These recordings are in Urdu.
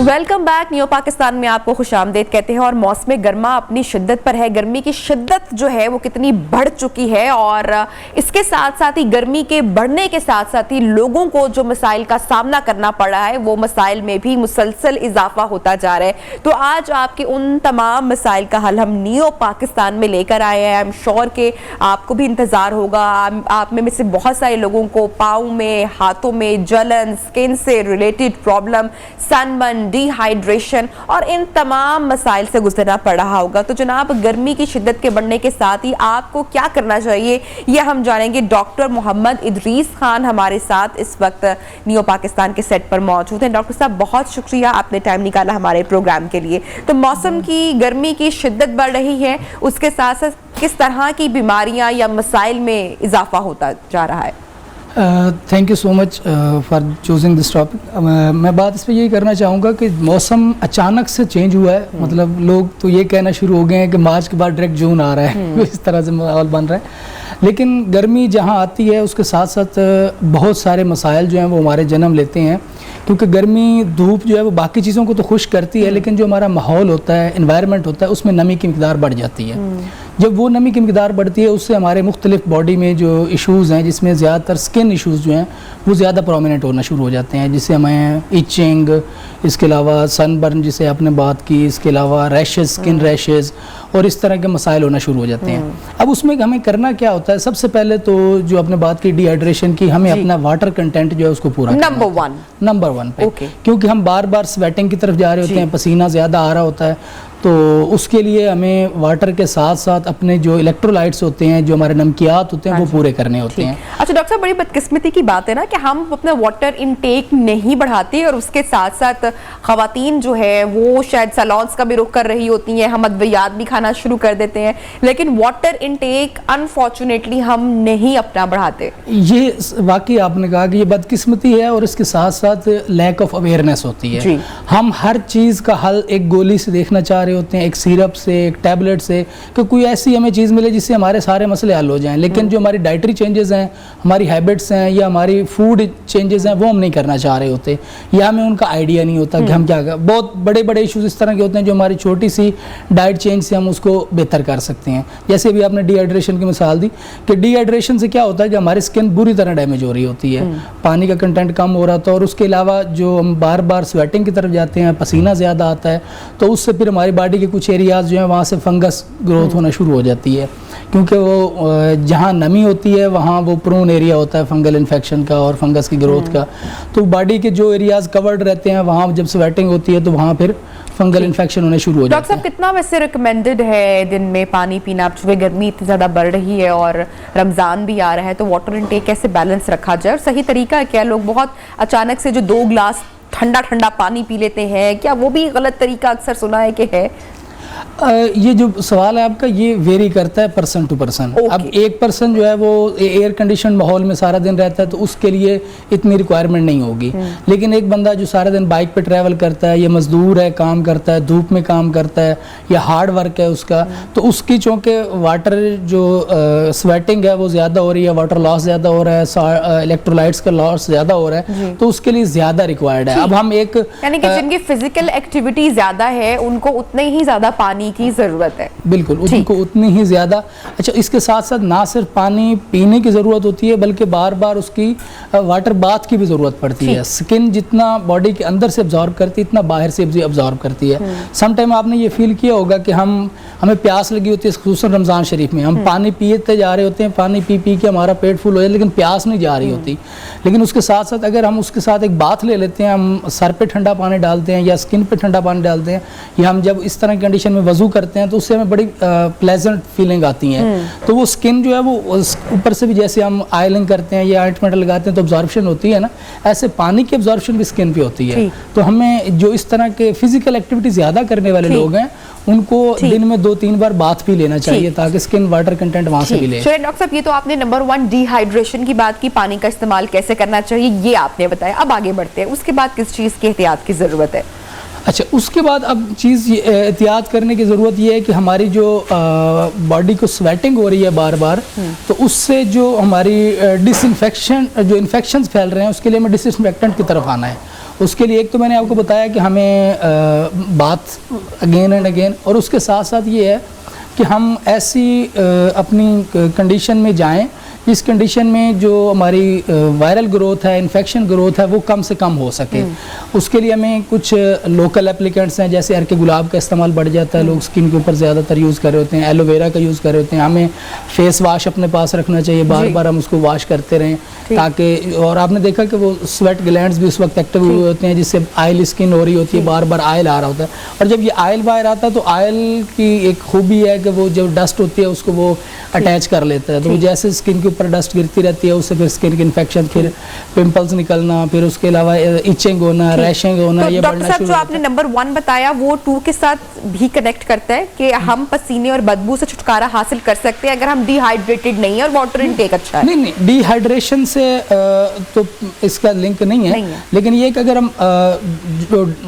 Welcome back. نیو پاکستان میں آپ کو خوش آمدید کہتے ہیں. اور موسم گرما اپنی شدت پر ہے. گرمی کی شدت جو ہے وہ کتنی بڑھ چکی ہے, اور اس کے ساتھ ساتھ ہی گرمی کے بڑھنے کے ساتھ ساتھ ہی لوگوں کو جو مسائل کا سامنا کرنا پڑ رہا ہے وہ مسائل میں بھی مسلسل اضافہ ہوتا جا رہا ہے. تو آج آپ کے ان تمام مسائل کا حل ہم نیو پاکستان میں لے کر آئے ہیں. آئی ایم شیور کہ آپ کو بھی انتظار ہوگا. آپ میں سے بہت سارے لوگوں کو پاؤں میں, ہاتھوں میں جلن, سکن سے ریلیٹڈ پرابلم, سن برن, ڈی ہائیڈریشن اور ان تمام مسائل سے گزرنا پڑ رہا ہوگا. تو جناب, گرمی کی شدت کے بڑھنے کے ساتھ ہی آپ کو کیا کرنا چاہیے یہ ہم جانیں گے. ڈاکٹر محمد ادریس خان ہمارے ساتھ اس وقت نیو پاکستان کے سیٹ پر موجود ہیں. ڈاکٹر صاحب, بہت شکریہ, آپ نے ٹائم نکالا ہمارے پروگرام کے لیے. تو موسم کی گرمی کی شدت بڑھ رہی ہے, اس کے ساتھ ساتھ کس طرح کی بیماریاں یا مسائل میں اضافہ ہوتا جا رہا ہے؟ Thank you so much for choosing this topic. میں بات اس پہ یہی کرنا چاہوں گا کہ موسم اچانک سے چینج ہوا ہے. مطلب لوگ تو یہ کہنا شروع ہو گئے ہیں کہ مارچ کے بعد ڈائریکٹ جون آ رہا ہے, اس طرح سے ماحول بن رہا ہے. لیکن گرمی جہاں آتی ہے اس کے ساتھ ساتھ بہت سارے مسائل جو ہیں وہ ہمارے جنم لیتے ہیں, کیونکہ گرمی دھوپ جو ہے وہ باقی چیزوں کو تو خشک کرتی ہے, لیکن جو ہمارا ماحول ہوتا ہے, انوائرمنٹ ہوتا ہے, اس میں نمی کی مقدار بڑھ جاتی ہے. جب وہ نمی کی مقدار بڑھتی ہے اس سے ہمارے مختلف باڈی میں جو ایشوز ہیں, جس میں زیادہ تر سکن ایشوز جو ہیں وہ زیادہ پرومیننٹ ہونا شروع ہو جاتے ہیں, جس سے ہمیں ایچنگ, اس کے علاوہ سن برن جسے آپ نے بات کی, اس کے علاوہ ریشز, سکن ریشز اور اس طرح کے مسائل ہونا شروع ہو جاتے ہیں. اب اس میں ہمیں کرنا کیا ہوتا ہے؟ سب سے پہلے تو جو آپ نے بات کی ڈی ہائیڈریشن کی, ہمیں اپنا واٹر کنٹینٹ جو ہے اس کو پورا نمبر ون پہ, کیونکہ ہم بار بار سویٹنگ کی طرف جا رہے ہوتے ہیں, پسینہ زیادہ آ رہا ہوتا ہے. تو اس کے لیے ہمیں واٹر کے ساتھ ساتھ اپنے جو الیکٹرولائٹس ہوتے ہیں, جو ہمارے نمکیات ہوتے ہیں, وہ پورے کرنے ہوتے ہیں. اچھا ڈاکٹر صاحب, بڑی بدقسمتی کی بات ہے نا کہ ہم اپنا واٹر انٹیک نہیں بڑھاتے, اور اس کے ساتھ ساتھ خواتین جو ہے وہ شاید سیلونس کا بھی رخ کر رہی ہوتی ہیں, ہم ادویات بھی کھانا شروع کر دیتے ہیں, لیکن واٹر انٹیک انفارچونیٹلی ہم نہیں اپنا بڑھاتے. یہ واقعی آپ نے کہا کہ یہ بدقسمتی ہے, اور اس کے ساتھ ساتھ لیک آف اویئرنیس ہوتی ہے. ہم ہر چیز کا حل ایک گولی سے دیکھنا چاہ رہے ہوتے ہیں, ایک سیرپ سے, ایک ٹیبلٹ سے, کہ کوئی ایسی ہمیں چیز ملے جس سے ہمارے سارے مسئلے حل ہو جائیں. لیکن جو ہماری ڈائٹری چینجز ہیں, ہماری ہیبٹس ہیں, یا ہماری فوڈ چینجز ہیں, وہ ہم نہیں کرنا چاہ رہے ہوتے, یا ہمیں ان کا آئیڈیا نہیں ہوتا کہ ہم کیا کریں. بہت بڑے بڑے ایشوز اس طرح کے ہوتے ہیں جو ہماری چھوٹی سی ڈائٹ چینج سے ہم اس کو بہتر کر سکتے ہیں. جیسے بھی آپ نے ڈی ہائیڈریشن کی مثال دی, کہ ڈی ہائیڈریشن سے کیا ہوتا ہے کہ ہماری اسکن بری طرح ڈیمیج ہو رہی ہوتی ہے, پانی کا کنٹینٹ کم ہو رہا تھا, اور اس کے علاوہ جو ہم بار بار سویٹنگ کی طرف جاتے ہیں, پسینہ زیادہ آتا ہے, تو اس سے پھر ہماری باڈی کے کچھ ایریاز جو ہیں وہاں سے فنگس گروتھ ہونا شروع ہو جاتی ہے, کیونکہ وہ جہاں نمی ہوتی ہے وہاں وہ پرون ایریا ہوتا ہے فنگل انفیکشن کا اور فنگس کی گروتھ کا. تو باڈی کے جو ایریاز کورڈ رہتے ہیں وہاں جب سویٹنگ ہوتی ہے تو وہاں پھر فنگل انفیکشن ہونے شروع ہو جاتے ہیں. ڈاکٹر صاحب, کتنا ویسے ریکمینڈڈ ہے دن میں پانی پینا؟ اب چونکہ گرمی اتنی زیادہ بڑھ رہی ہے اور رمضان بھی آ رہا ہے, تو واٹر انٹیک کیسے بیلنس رکھا جائے, اور صحیح طریقہ ہے کیا؟ لوگ بہت اچانک سے جو 2 گلاس ٹھنڈا پانی پی لیتے ہیں, کیا وہ بھی غلط طریقہ اکثر سنا ہے کہ ہے؟ یہ جو سوال ہے آپ کا, یہ ویری کرتا ہے پرسن ٹو پرسن. اب ایک پرسن جو ہے وہ ایئر کنڈیشن ماحول میں سارا دن رہتا ہے تو اس کے لیے اتنی ریکوائرمنٹ نہیں ہوگی, لیکن ایک بندہ جو سارا دن بائک پہ ٹریول کرتا ہے, یا مزدور ہے, کام کرتا ہے, دھوپ میں کام کرتا ہے, یا ہارڈ ورک ہے اس کا, تو اس کی چونکہ واٹر جو سویٹنگ ہے وہ زیادہ ہو رہی ہے, واٹر لاس زیادہ ہو رہا ہے, الیکٹرولائٹس کا لاس زیادہ ہو رہا ہے, تو اس کے لیے زیادہ ریکوائرڈ ہے. اب ہم ایک یعنی کہ جن کی فزیکل ایکٹیویٹی زیادہ ہے ان کو اتنے ہی زیادہ پانی کی ضرورت ہے. بالکل, ان کو اتنی ہی زیادہ. اچھا, اس کے ساتھ ساتھ نہ صرف پانی پینے کی ضرورت ہوتی ہے بلکہ بار بار اس کی واٹر باتھ کی بھی ضرورت پڑتی ہے. سکن جتنا باڈی کے اندر سے ابزارب کرتی ہے اتنا باہر سے بھی ابزارب کرتی ہے. سم ٹائم آپ نے یہ فیل کیا ہوگا کہ ہمیں پیاس لگی ہوتی ہے, خصوصاً رمضان شریف میں ہم پانی پیتے جا رہے ہوتے ہیں, پانی پی کے ہمارا پیٹ فل ہو جائے, لیکن پیاس نہیں جا رہی ہوتی. لیکن اس کے ساتھ ساتھ اگر ہم اس کے ساتھ ایک باتھ لے لیتے ہیں, ہم سر پہ ٹھنڈا پانی ڈالتے ہیں یا سکن پہ ٹھنڈا پانی ڈالتے ہیں, یا ہم جب اس طرح کی کنڈیشن میں وضو کرتے ہیں تو اس سے ہمیں بڑی پلیزنٹ فیلنگ آتی ہیں. تو وہ سکن جو ہے وہ اوپر سے بھی جیسے ہم آئلنگ کرتے ہیں یا آئنٹمنٹ لگاتے ہیں تو ابزارپشن ہوتی ہے نا, ایسے پانی کی ابزارپشن بھی سکن پہ ہوتی ہے. تو ہمیں جو اس طرح کے فزیکل ایکٹیویٹی زیادہ کرنے والے لوگ ہیں ان کو دن میں 2-3 بار باتھ بھی لینا چاہیے تاکہ سکن واٹر کنٹینٹ وہاں سے بھی لے. ڈاکٹر صاحب, یہ تو آپ نے نمبر 1 ڈی ہائیڈریشن کی بات کی, پانی کا استعمال کیسے کرنا چاہیے یہ آپ نے بتایا. اب آگے بڑھتے ہیں, اس کے بعد کس چیز کی احتیاط کی ضرورت ہے؟ اچھا, اس کے بعد اب چیز احتیاط کرنے کی ضرورت یہ ہے کہ ہماری جو باڈی کو سویٹنگ ہو رہی ہے بار بار, تو اس سے جو ہماری ڈس انفیکشن جو انفیکشنز پھیل رہے ہیں اس کے لیے ہمیں ڈس انفیکٹنٹ کی طرف آنا ہے. اس کے لیے ایک تو میں نے آپ کو بتایا کہ ہمیں بات اگین اینڈ اگین، اور اس کے ساتھ ساتھ یہ ہے کہ ہم ایسی اپنی کنڈیشن میں جائیں اس کنڈیشن میں جو ہماری وائرل گروتھ ہے، انفیکشن گروتھ ہے، وہ کم سے کم ہو سکے. اس کے لیے ہمیں کچھ لوکل اپلیکینٹس ہیں، جیسے ارک گلاب کا استعمال بڑھ جاتا ہے، لوگ اسکن کے اوپر زیادہ تر یوز کر رہے ہوتے ہیں، ایلو ویرا کا یوز کر رہے ہوتے ہیں. ہمیں فیس واش اپنے پاس رکھنا چاہیے، بار بار ہم اس کو واش کرتے رہیں تاکہ، اور آپ نے دیکھا کہ وہ سویٹ گلینڈز بھی اس وقت ایکٹیو ہوئے ہوتے ہیں، جس سے آئل اسکن ہو رہی ہوتی ہے، بار بار آئل آ رہا ہوتا ہے. اور جب یہ آئل باہر آتا ہے تو آئل کی ایک خوبی ہے کہ وہ جو ڈسٹ ہوتی ہے اس کو وہ اٹیچ کر لیتا ہے، تو جیسے اسکن کے اوپر ڈسٹ گرتی رہتی ہے اس سے پھر اسکن کی انفیکشن، پھر پمپلز نکلنا، پھر اس کے علاوہ ایچنگ ہونا، ریشنگ ہونا، یہ بڑھنا شروع. جو آپ نے نمبر 1 بتایا وہ 2 کے ساتھ بھی کنیکٹ کرتا ہے کہ ہم پسینے اور بدبو سے چھٹکارا حاصل کر سکتے ہیں اگر ہم ڈی ہائیڈریٹڈ نہیں ہیں اور واٹر انٹیک اچھا ہے. نہیں ڈی ہائیڈریشن سے تو اس کا لنک نہیں ہے، لیکن یہ کہ اگر ہم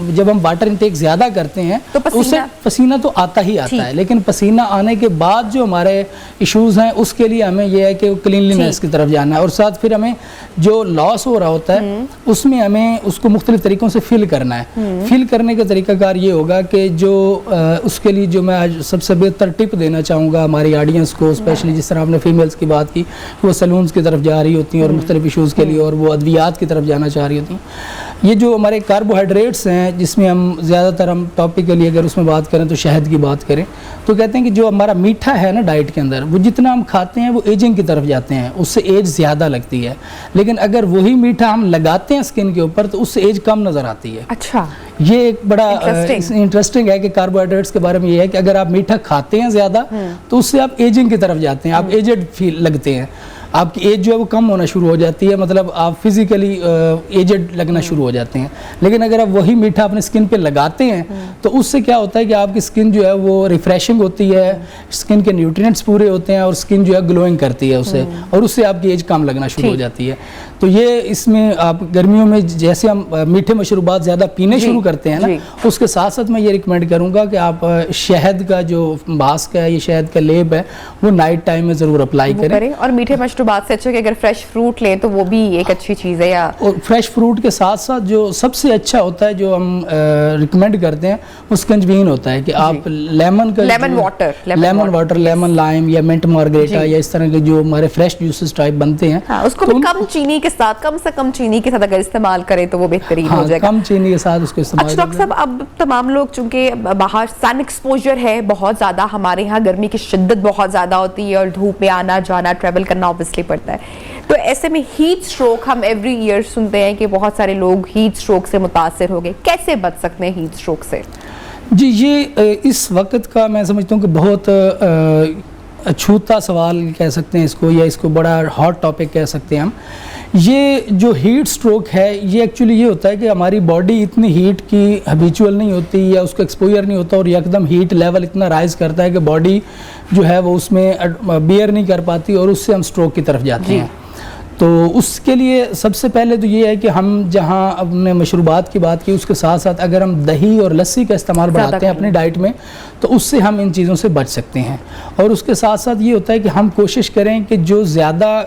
جب ہم واٹر انٹیک زیادہ کرتے ہیں تو اس سے پسینہ تو آتا ہی آتا ہے، لیکن پسینہ آنے کے بعد جو ہمارے ایشوز ہیں اس کے لیے ہمیں یہ ہے کہ کلینلینس کی طرف جانا ہے، اور ساتھ پھر ہمیں جو لاس ہو رہا ہوتا ہے اس میں ہمیں اس کو مختلف طریقوں سے فل کرنا ہے. فل کرنے کا طریقہ کار یہ ہوگا کہ جو اس کے لیے جو میں آج سب سے بہتر ٹپ دینا چاہوں گا ہماری آڈینس کو، اسپیشلی جس طرح آپ نے فیمیلز کی بات کی، وہ سلونز کی طرف جا رہی ہوتی ہیں اور مختلف ایشوز کے لیے، اور وہ ادویات کی طرف جانا چاہ رہی ہوتی ہیں. یہ جو ہمارے کاربوہائیڈریٹس ہیں جس میں ہم زیادہ تر ہم ٹاپیکلی اگر اس میں بات کریں تو شہد کی بات کریں تو کہتے ہیں کہ جو ہمارا میٹھا ہے نا ڈائٹ کے اندر، وہ جتنا ہم کھاتے ہیں وہ ایجنگ کی طرف جاتے ہیں، اس سے ایج زیادہ لگتی ہے. لیکن اگر وہی میٹھا ہم لگاتے ہیں اسکن کے اوپر تو اس سے ایج کم نظر آتی ہے. اچھا، یہ ایک بڑا انٹرسٹنگ ہے کہ کاربوہائیڈریٹس کے بارے میں یہ ہے کہ اگر آپ میٹھا کھاتے ہیں زیادہ تو اس سے آپ ایجنگ کی طرف جاتے ہیں، آپ ایجڈ فیل لگتے ہیں، آپ کی ایج جو ہے وہ کم ہونا شروع ہو جاتی ہے، مطلب آپ فزیکلی ایجڈ لگنا شروع ہو جاتے ہیں. لیکن اگر آپ وہی میٹھا اپنے اسکن پہ لگاتے ہیں تو اس سے کیا ہوتا ہے کہ آپ کی اسکن جو ہے وہ ریفریشنگ ہوتی ہے، اسکن کے نیوٹرینٹس پورے ہوتے ہیں اور اسکن جو ہے گلوئنگ کرتی ہے اسے، اور اس سے آپ کی ایج کم لگنا شروع ہو جاتی ہے. تو یہ اس میں آپ گرمیوں میں جیسے ہم میٹھے مشروبات زیادہ پینے شروع کرتے ہیں نا، اس کے ساتھ ساتھ میں یہ ریکمینڈ کروں گا کہ آپ شہد کا جو ماسک ہے، یہ شہد کا لیپ ہے، وہ نائٹ ٹائم میں ضرور اپلائی کریں. اور میٹھے مشروبات سے اچھا کہ اگر فریش فروٹ لیں تو وہ بھی ایک اچھی چیز ہے. یا فریش فروٹ کے ساتھ ساتھ جو سب سے اچھا ہوتا ہے جو ہم ریکمینڈ کرتے ہیں وہ سکنجبین ہوتا ہے کہ آپ لیمن واٹر، لیمن لائم یا منٹ مارگریٹا یا اس طرح کے جو ہمارے فریش جوسز ٹائپ بنتے ہیں، اس کو کم چینی کے ساتھ، کم سے کم چینی کے ساتھ اگر استعمال کریں تو وہ بہترین ہو جائے گا. کم چینی کے ساتھ اس کو استعمال. اچھا ڈاکٹر صاحب، اب تمام لوگ چونکہ باہر سن ایکسپوجر ہے بہت زیادہ، ہمارے یہاں گرمی کی شدت بہت زیادہ ہوتی ہے اور دھوپ میں آنا جانا ٹریول کرنا اوبویسلی پڑتا ہے، تو ایسے میں ہیٹ سٹروک ہم ایوری ایئر سنتے ہیں کہ بہت سارے لوگ ہیٹ سٹروک سے متاثر ہو گئے. کیسے بچ سکتے ہیں ہیٹ سٹروک سے؟ جی یہ اس وقت کا میں سمجھتا ہوں کہ بہت اچھوتا سوال کہہ سکتے ہیں اس کو، یا اس کو بڑا ہاٹ ٹاپک کہہ سکتے ہیں ہم. یہ جو ہیٹ سٹروک ہے یہ ایکچولی یہ ہوتا ہے کہ ہماری باڈی اتنی ہیٹ کی ہیبیچول نہیں ہوتی یا اس کو ایکسپوجر نہیں ہوتا، اور یکدم ہیٹ لیول اتنا رائز کرتا ہے کہ باڈی جو ہے وہ اس میں بیئر نہیں کر پاتی اور اس سے ہم سٹروک کی طرف جاتے ہیں. تو اس کے لیے سب سے پہلے تو یہ ہے کہ ہم جہاں اپنے مشروبات کی بات کی اس کے ساتھ ساتھ اگر ہم دہی اور لسی کا استعمال بڑھاتے ہیں اپنی ڈائٹ میں تو اس سے ہم ان چیزوں سے بچ سکتے ہیں. اور اس کے ساتھ ساتھ یہ ہوتا ہے کہ ہم کوشش کریں کہ جو زیادہ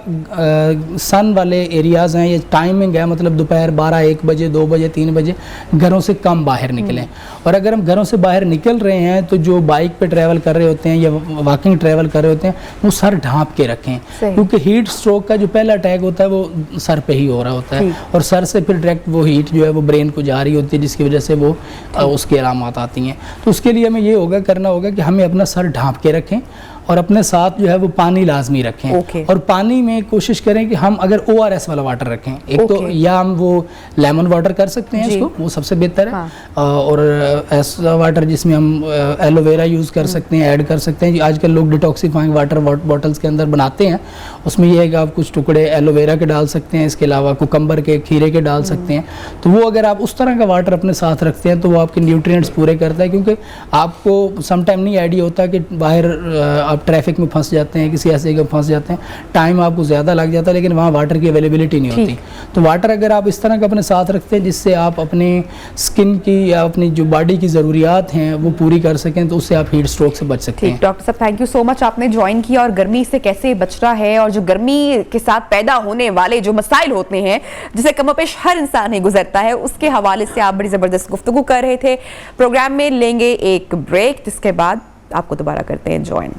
سن والے ایریاز ہیں، یہ ٹائمنگ ہے، مطلب دوپہر 12 1 بجے 2 بجے 3 بجے گھروں سے کم باہر نکلیں. اور اگر ہم گھروں سے باہر نکل رہے ہیں تو جو بائک پہ ٹریول کر رہے ہوتے ہیں یا واکنگ ٹریول کر رہے ہوتے ہیں وہ سر ڈھانپ کے رکھیں، کیونکہ ہیٹ سٹروک کا جو پہلا اٹیک ہوتا ہے وہ سر پہ ہی ہو رہا ہوتا ہے، اور سر سے پھر ڈائریکٹ وہ ہیٹ جو ہے وہ برین کو جا رہی ہوتی ہے، جس کی وجہ سے وہ اس کی علامات آتی ہیں. تو اس کے لیے ہمیں یہ کرنا ہوگا کہ ہمیں اپنا سر ڈھانپ کے رکھیں اور اپنے ساتھ جو ہے وہ پانی لازمی رکھیں. اور پانی میں کوشش کریں کہ ہم اگر ORS والا واٹر رکھیں، ایک تو یا ہم وہ لیمن واٹر کر سکتے ہیں اس کو، وہ سب سے بہتر ہے، اور ایسا واٹر جس میں ہم ایلو ویرا یوز کر سکتے ہیں، ایڈ کر سکتے ہیں. آج کل لوگ ڈیٹاکسیفائنگ واٹر بوٹلز کے اندر بناتے ہیں، اس میں یہ ہے کہ آپ کچھ ٹکڑے ایلو ویرا کے ڈال سکتے ہیں، اس کے علاوہ کوکمبر کے، کھیرے کے ڈال سکتے ہیں. تو وہ اگر آپ اس طرح کا واٹر اپنے ساتھ رکھتے ہیں تو وہ آپ کے نیوٹرینٹس پورے کرتا ہے، کیونکہ آپ کو سم ٹائم نہیں آئیڈیا ہوتا کہ باہر آپ ٹریفک میں پھنس جاتے ہیں, کسی ایسے جگہ پھنس جاتے ہیں, ٹائم آپ کو زیادہ لگ جاتا ہے لیکن وہاں واٹر کی اویلیبلٹی نہیں ہوتی. تو واٹر اگر آپ اس طرح کا اپنے ساتھ رکھتے ہیں جس سے آپ اپنی اسکن کی یا اپنی جو باڈی کی ضروریات ہیں وہ پوری کر سکیں, تو اس سے آپ ہیٹ اسٹروک سے بچ سکتے ہیں. ڈاکٹر صاحب تھینک یو سو مچ, آپ نے جوائن کیا, اور گرمی سے کیسے بچنا ہے اور جو گرمی کے ساتھ پیدا ہونے والے جو مسائل ہوتے ہیں جسے کم و بیش ہر انسان ہی گزرتا ہے, اس کے حوالے سے آپ بڑی زبردست گفتگو کر رہے تھے. پروگرام میں لیں گے ایک بریک, جس کے بعد آپ کو دوبارہ کرتے ہیں جوائن.